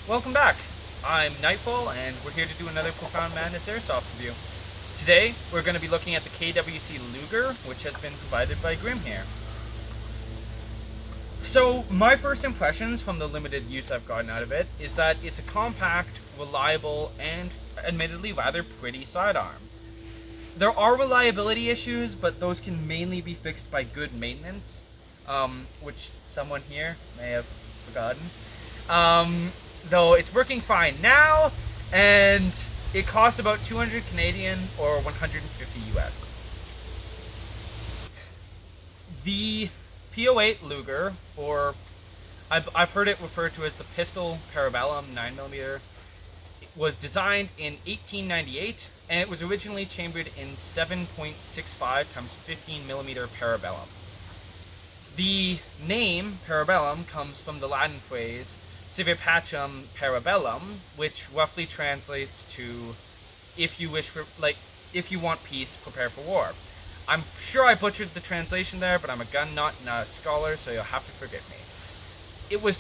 Welcome back. I'm Nightfall, and we're here to do another Profound Madness Airsoft review. Today, we're going to be looking at the KWC Luger, which has been provided by Grim here. So, my first impressions from the limited use I've gotten out of it is that it's a compact, reliable, and admittedly rather pretty sidearm. There are reliability issues, but those can mainly be fixed by good maintenance, which someone here may have forgotten. Though it's working fine now, and it costs about 200 Canadian or 150 US. The P08 Luger, or I've heard it referred to as the Pistol Parabellum 9mm, was designed in 1898, and it was originally chambered in 7.65 times 15mm Parabellum. The name Parabellum comes from the Latin phrase Sive Pacem Parabellum, which roughly translates to if you want peace, prepare for war. I'm sure I butchered the translation there, but I'm a gun nut, not a scholar, so you'll have to forgive me. It was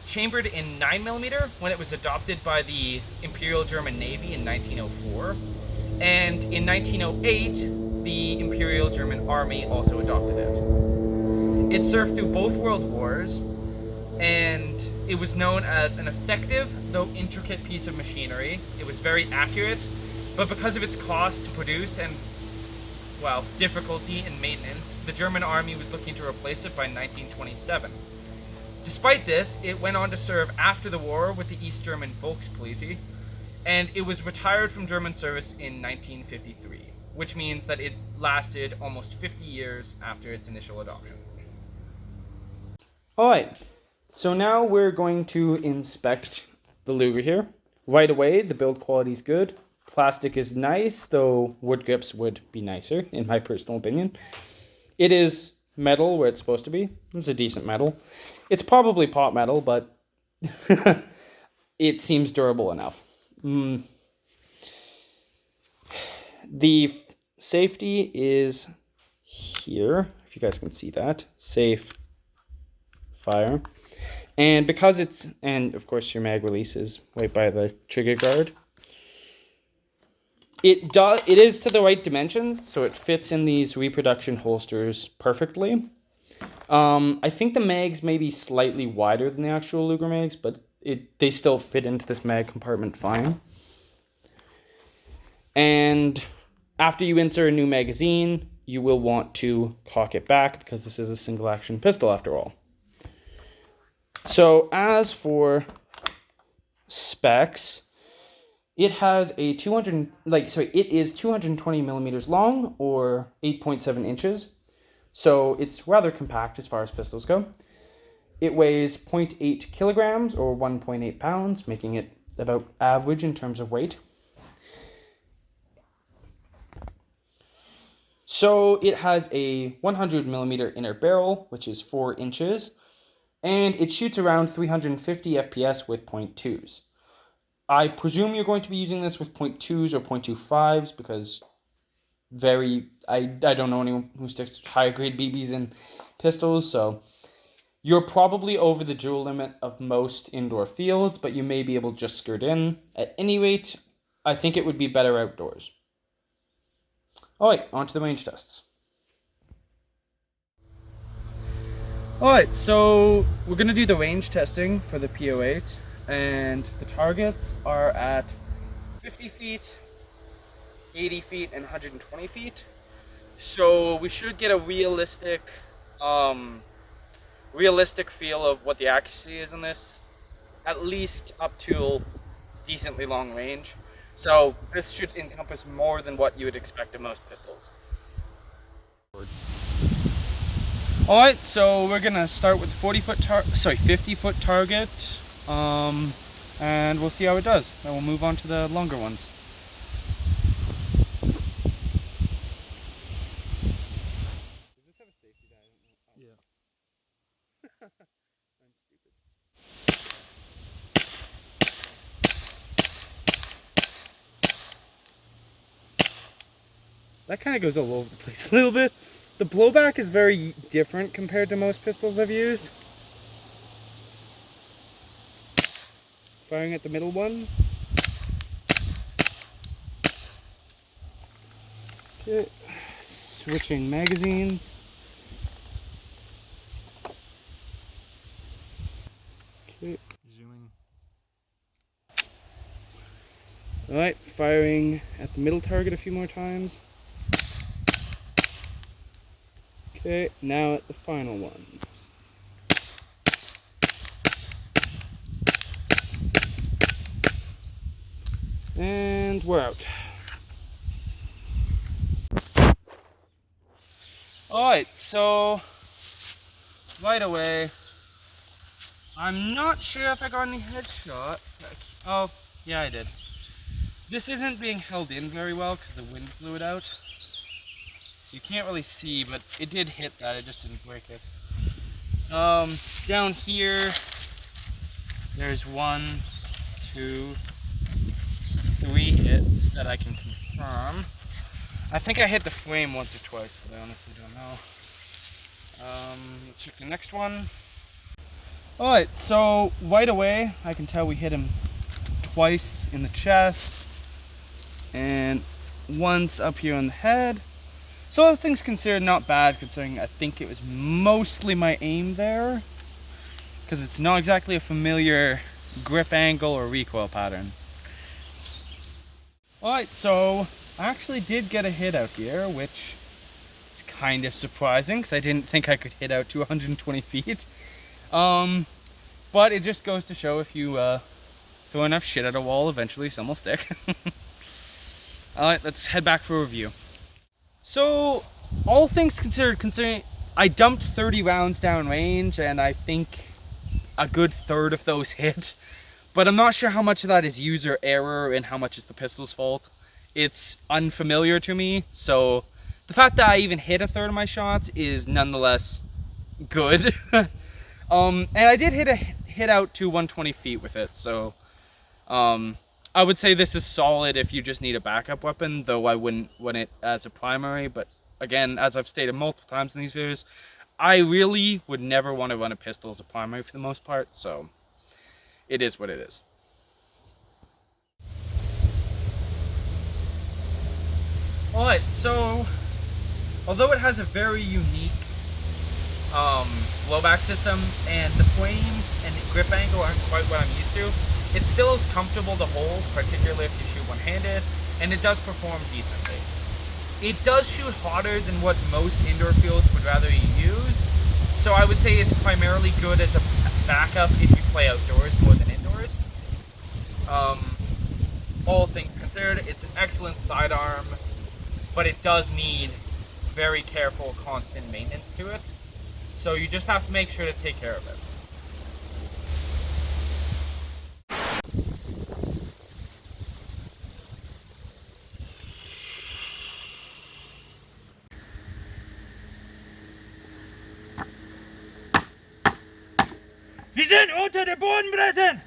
chambered in 9mm when it was adopted by the Imperial German Navy in 1904, and in 1908 the Imperial German Army also adopted it. It served through both World Wars, and it was known as an effective, though intricate piece of machinery. It was very accurate, but because of its cost to produce and its, difficulty in maintenance, the German army was looking to replace it by 1927. Despite this, it went on to serve after the war with the East German Volkspolizei, and it was retired from German service in 1953, which means that it lasted almost 50 years after its initial adoption. Alright, so now we're going to inspect the Luger here. Right away, the build quality is good. Plastic is nice, though wood grips would be nicer, in my personal opinion. It is metal where it's supposed to be. It's a decent metal. It's probably pot metal, but it seems durable enough. The safety is here, if you guys can see that. Safe, fire. And because and of course your mag release is right by the trigger guard. It is to the right dimensions, so it fits in these reproduction holsters perfectly. I think the mags may be slightly wider than the actual Luger mags, but they still fit into this mag compartment fine. And after you insert a new magazine, you will want to cock it back because this is a single action pistol after all. So as for specs, it has a it is 220 millimeters long, or 8.7 inches. So it's rather compact as far as pistols go. It weighs 0.8 kilograms or 1.8 pounds, making it about average in terms of weight. So it has a 100 millimeter inner barrel, which is 4 inches, and it shoots around 350 FPS with 0.2s. I presume you're going to be using this with 0.2s or 0.25s because I don't know anyone who sticks higher grade BBs in pistols, so you're probably over the dual limit of most indoor fields, but you may be able to just skirt in. At any rate, I think it would be better outdoors. Alright, on to the range tests. Alright, so we're going to do the range testing for the P08, and the targets are at 50 feet, 80 feet, and 120 feet. So we should get a realistic feel of what the accuracy is in this, at least up to decently long range. So this should encompass more than what you would expect of most pistols. Alright, so we're gonna start with 50 foot target, and we'll see how it does. Then we'll move on to the longer ones. Does this have a safety die? Yeah. I'm stupid. That kind of goes all over the place a little bit. The blowback is very different compared to most pistols I've used. firing at the middle one. Okay, switching magazines. Okay, zooming. Alright, firing at the middle target a few more times. Okay, now at the final one. And we're out. Alright, so right away, I'm not sure if I got any headshots. Oh, yeah, I did. This isn't being held in very well because the wind blew it out. So you can't really see, but it did hit that, it just didn't break it. Down here, there's 1, 2, 3 hits that I can confirm. I think I hit the frame once or twice, but I honestly don't know. Let's check the next one. Alright, so right away, I can tell we hit him twice in the chest, and once up here on the head. So all things considered, not bad, considering I think it was mostly my aim there, because it's not exactly a familiar grip angle or recoil pattern. Alright, so I actually did get a hit out here, which is kind of surprising, because I didn't think I could hit out to 120 feet. But it just goes to show if you throw enough shit at a wall, eventually some will stick. Alright, let's head back for a review. So, all things considered, considering I dumped 30 rounds down range, and I think a good third of those hit. But I'm not sure how much of that is user error and how much is the pistol's fault. It's unfamiliar to me, so the fact that I even hit a third of my shots is nonetheless good. And I did hit out to 120 feet with it, so I would say this is solid if you just need a backup weapon, though I wouldn't want it as a primary. But again, as I've stated multiple times in these videos, I really would never want to run a pistol as a primary for the most part, so it is what it is. Alright, so although it has a very unique blowback system, and the frame and the grip angle aren't quite what I'm used to, it still is comfortable to hold, particularly if you shoot one-handed, and it does perform decently. It does shoot hotter than what most indoor fields would rather you use, so I would say it's primarily good as a backup if you play outdoors more than indoors. All things considered, it's an excellent sidearm, but it does need very careful, constant maintenance to it, so you just have to make sure to take care of it. Sie sind unter den Bodenbrettern!